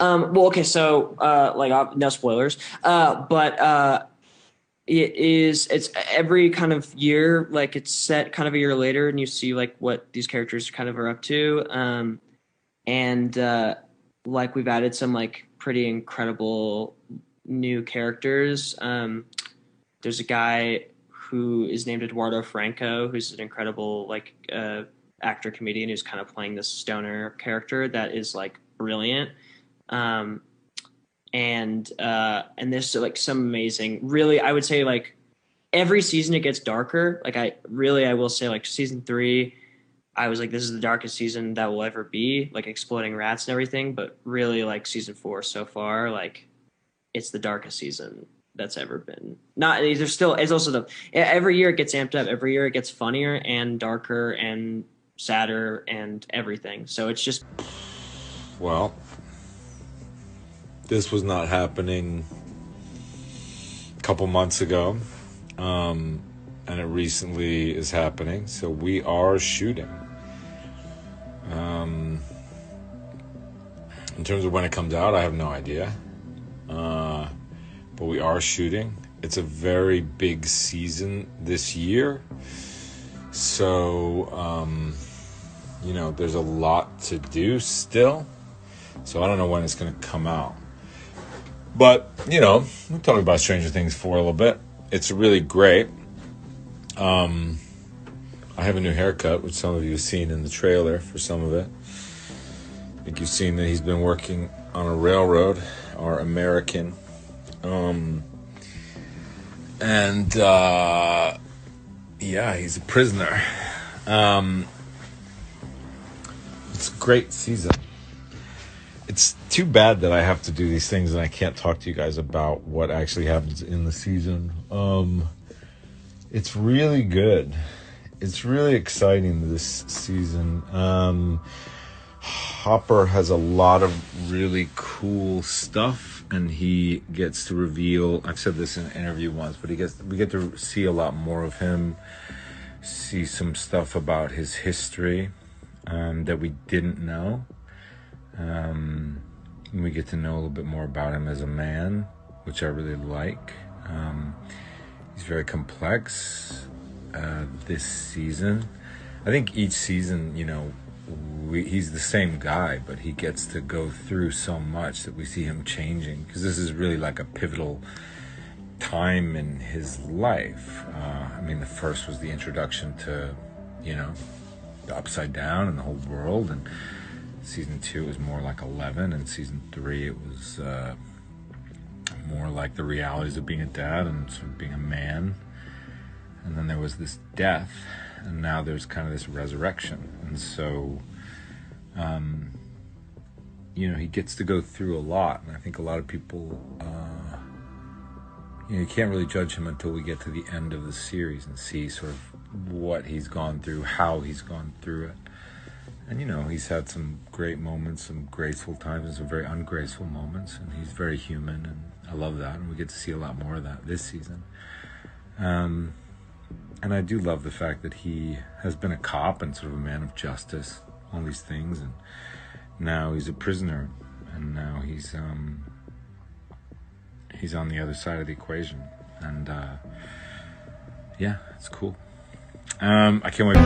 Well, okay, so no spoilers, but it's every kind of year, like it's set kind of a year later, and you see like what these characters kind of are up to, and like we've added some like pretty incredible new characters. There's a guy who is named Eduardo Franco, who's an incredible like actor comedian who's kind of playing this stoner character that is like brilliant. Um, and there's like some amazing, really, I would say like every season it gets darker. Like I will say like season 3, I was like, this is the darkest season that will ever be, like exploding rats and everything. But really, like season 4 so far, like it's the darkest season that's ever been. Not there's still it's also the every year it gets amped up. Every year it gets funnier and darker and sadder and everything. So it's just Well, this was not happening a couple months ago, and it recently is happening. So we are shooting. In terms of when it comes out, I have no idea. But we are shooting. It's a very big season this year. So, there's a lot to do still. So I don't know when it's going to come out. But, we're talking about Stranger Things for a little bit. It's really great. I have a new haircut, which some of you have seen in the trailer for some of it. I think you've seen that he's been working on a railroad, or American. He's a prisoner. It's a great season. It's too bad that I have to do these things and I can't talk to you guys about what actually happens in the season. It's really good. It's really exciting this season. Hopper has a lot of really cool stuff, and he gets to reveal, I've said this in an interview once, but we get to see a lot more of him, see some stuff about his history that we didn't know. We get to know a little bit more about him as a man, which I really like. He's very complex this season. I think each season, he's the same guy, but he gets to go through so much that we see him changing, because this is really like a pivotal time in his life. The first was the introduction to, the Upside Down and the whole world, and season 2 was more like 11, and season 3 it was more like the realities of being a dad and sort of being a man. And then there was this death, and now there's kind of this resurrection. And so he gets to go through a lot, and I think a lot of people you can't really judge him until we get to the end of the series and see sort of what he's gone through, how he's gone through it. And he's had some great moments, some graceful times, and some very ungraceful moments, and he's very human, and I love that, and we get to see a lot more of that this season. And I do love the fact that he has been a cop and sort of a man of justice, all these things, and now he's a prisoner, and now he's on the other side of the equation, and it's cool. I can't wait.